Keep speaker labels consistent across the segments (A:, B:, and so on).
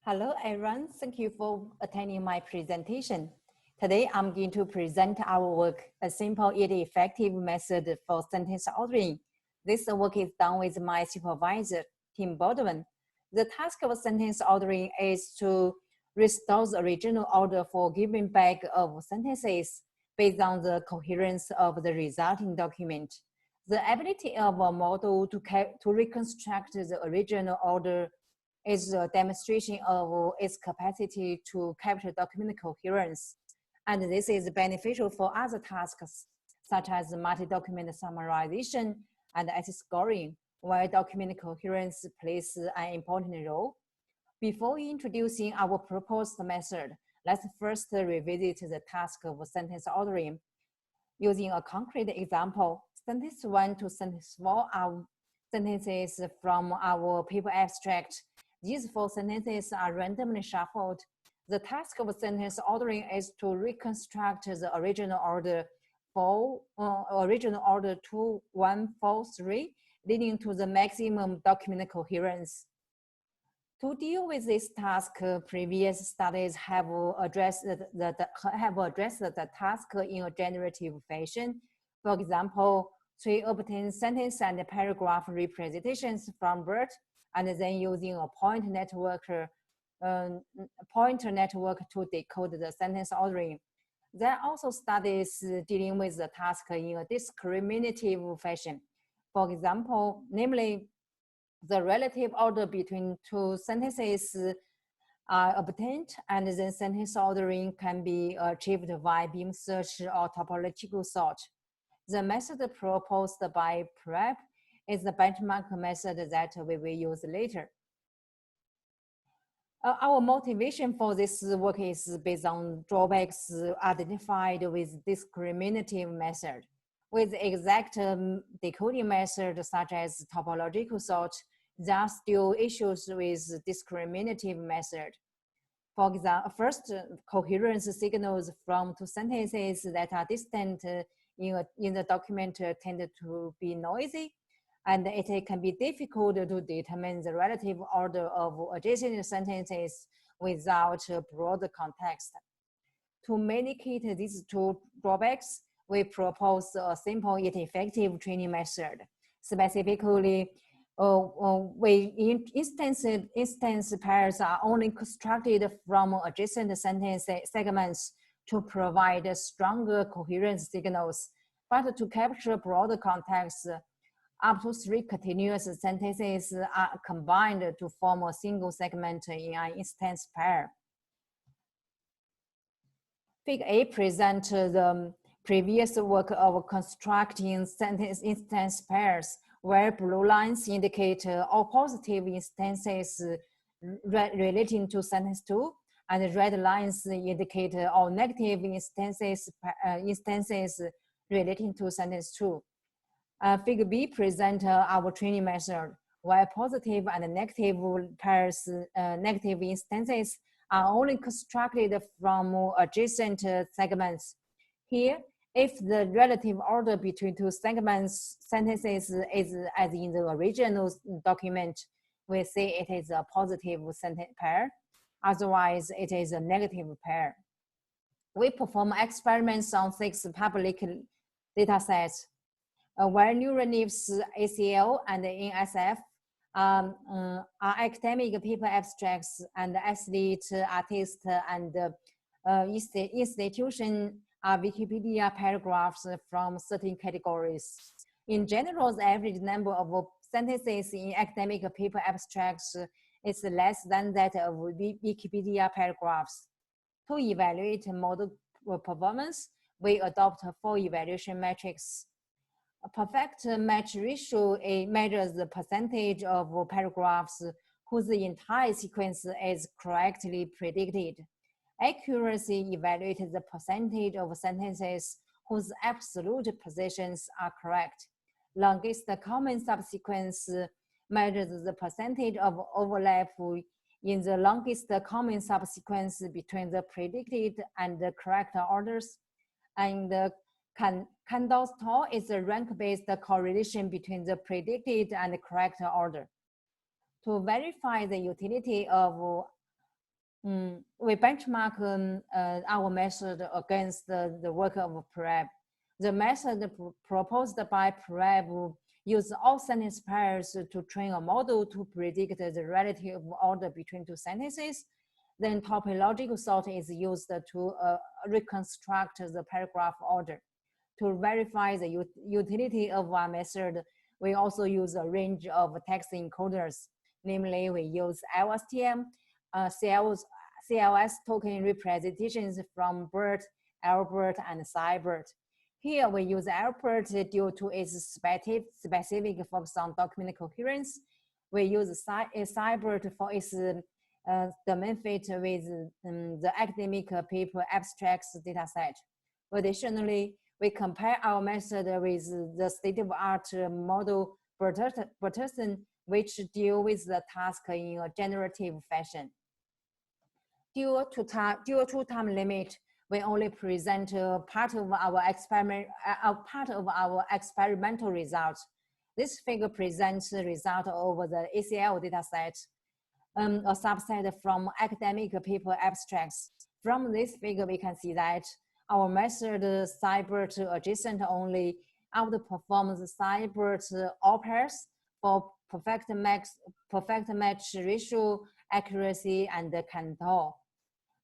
A: Hello, everyone. Thank you for attending my presentation. Today, I'm going to present our work, a simple yet effective method for sentence ordering. This work is done with my supervisor, Tim Baldwin. The task of sentence ordering is to restore the original order for given bag of sentences based on the coherence of the resulting document. The ability of a model to reconstruct the original order is a demonstration of its capacity to capture document coherence. And this is beneficial for other tasks, such as multi-document summarization and essay scoring, where document coherence plays an important role. Before introducing our proposed method, let's first revisit the task of sentence ordering. Using a concrete example, sentence 1 to sentence 4 are sentences from our paper abstract. These 4 sentences are randomly shuffled. The task of sentence ordering is to reconstruct the original order 2, 1, 4, 3, leading to the maximum document coherence. To deal with this task, previous studies have addressed the task in a generative fashion. For example, we obtain sentence and paragraph representations from BERT, and then using a pointer network to decode the sentence ordering. There are also studies dealing with the task in a discriminative fashion. For example, namely, the relative order between 2 sentences are obtained, and then sentence ordering can be achieved via beam search or topological sort. The method proposed by PrEP is the benchmark method that we will use later. Our motivation for this work is based on drawbacks identified with discriminative method. With exact decoding method such as topological sort, there are still issues with discriminative method. For example, first, coherence signals from 2 sentences that are distant in the document tend to be noisy, and it can be difficult to determine the relative order of adjacent sentences without broad context. To mitigate these 2 drawbacks, we propose a simple yet effective training method. Specifically, instance pairs are only constructed from adjacent sentence segments to provide stronger coherence signals. But to capture broader context, up to 3 continuous sentences are combined to form a single segment in an instance pair. Figure A presents the previous work of constructing sentence instance pairs, where blue lines indicate all positive instances relating to sentence 2, and red lines indicate all negative instances relating to sentence 2. Figure B presents our training method, where positive and negative pairs, negative instances are only constructed from adjacent segments. Here, if the relative order between 2 sentences is as in the original document, we say it is a positive sentence pair. Otherwise, it is a negative pair. We perform experiments on 6 public data sets, where neural networks, ACL, and NSF are academic paper abstracts, and athlete, artist, and institution are Wikipedia paragraphs from certain categories. In general, the average number of sentences in academic paper abstracts is less than that of Wikipedia paragraphs. To evaluate model performance, we adopt 4 evaluation metrics. A perfect match ratio measures the percentage of paragraphs whose entire sequence is correctly predicted. Accuracy evaluates the percentage of sentences whose absolute positions are correct. Longest common subsequence measures the percentage of overlap in the longest common subsequence between the predicted and the correct orders. And the Candel's law is a rank-based correlation between the predicted and correct order. To verify the utility of We benchmark our method against the work of Preb. The method proposed by Preb uses all sentence pairs to train a model to predict the relative order between two sentences. Then topological sort is used to reconstruct the paragraph order. To verify the utility of our method, we also use a range of text encoders. Namely, we use LSTM, CLS token representations from BERT, Albert, and Cybert. Here, we use Albert due to its specific focus on document coherence. We use Cybert for its domain fit with the academic paper abstracts dataset. Additionally, we compare our method with the state-of-art model Burton, which deal with the task in a generative fashion. Due to time limit, we only present part of our experimental results. This figure presents the result over the ACL dataset, a subset from academic paper abstracts. From this figure, we can see that our method Cybert adjacent only outperforms Cybert all pairs for perfect match ratio, accuracy, and control.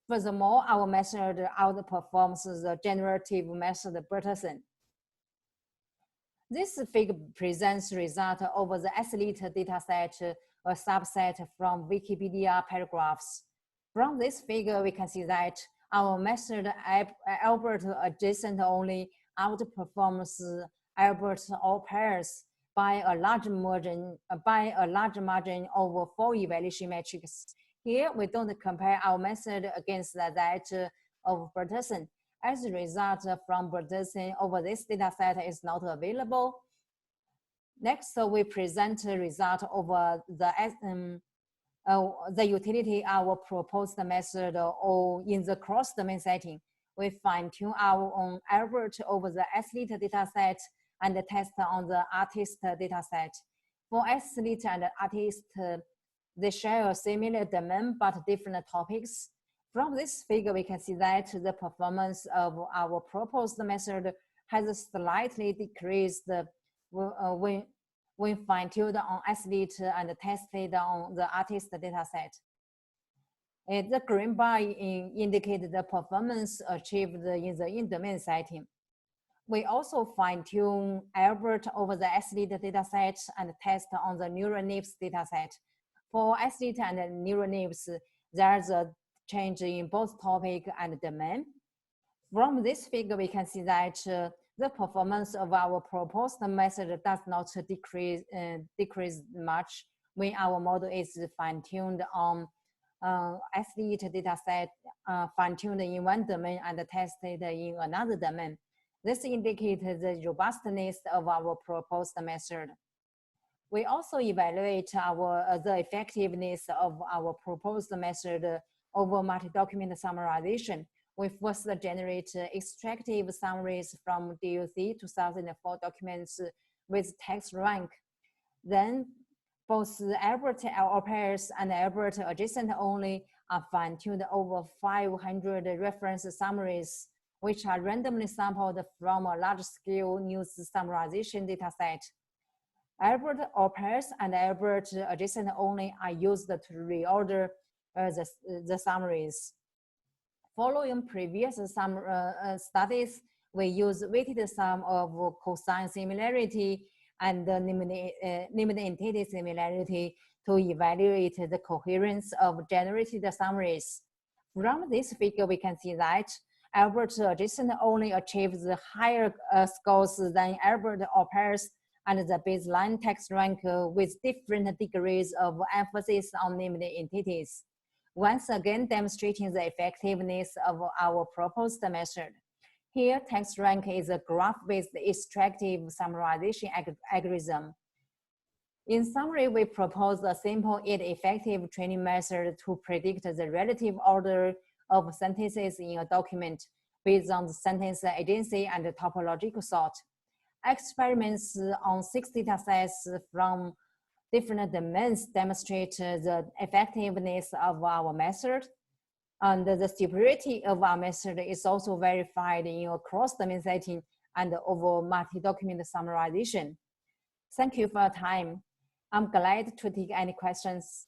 A: Furthermore, our method outperforms the generative method Burton. This figure presents result over the athlete dataset, a subset from Wikipedia paragraphs. From this figure, we can see that our method Albert adjacent only outperforms Albert all pairs by a large margin over 4 evaluation metrics. Here, we don't compare our method against that of Burton. As a result, from Burton over this dataset is not available. Next, we present a result over the utility our proposed method or in the cross-domain setting. We fine-tune our own Albert over the athlete dataset and test on the artist dataset. For athlete and artist, they share a similar domain but different topics. From this figure, we can see that the performance of our proposed method has slightly decreased when fine-tuned on athlete and tested on the artist dataset. The green bar indicates the performance achieved in the in-domain setting. We also fine-tune Albert over the athlete dataset and test on the neural nets dataset. For athlete and neural nets, there's a change in both topic and domain. From this figure, we can see that the performance of our proposed method does not decrease much when our model is fine-tuned on athlete dataset, fine-tuned in one domain and tested in another domain. This indicates the robustness of our proposed method. We also evaluate the effectiveness of our proposed method over multi-document summarization. We first generate extractive summaries from DOC 2004 documents with text rank. Then both Albert all pairs and Albert adjacent only are fine-tuned over 500 reference summaries, which are randomly sampled from a large-scale news summarization dataset. Albert all pairs and Albert adjacent only are used to reorder the summaries. Following previous studies, we use weighted sum of cosine similarity and named entity similarity to evaluate the coherence of generated summaries. From this figure, we can see that Albert adjacent only achieves higher scores than Albert all pairs and the baseline text rank with different degrees of emphasis on named entities, once again demonstrating the effectiveness of our proposed method. Here, text rank is a graph-based extractive summarization algorithm. In summary, we propose a simple yet effective training method to predict the relative order of sentences in a document based on the sentence agency and the topological sort. Experiments on 6 datasets from different domains demonstrate the effectiveness of our method. And the superiority of our method is also verified in a cross-domain setting and over multi-document summarization. Thank you for your time. I'm glad to take any questions.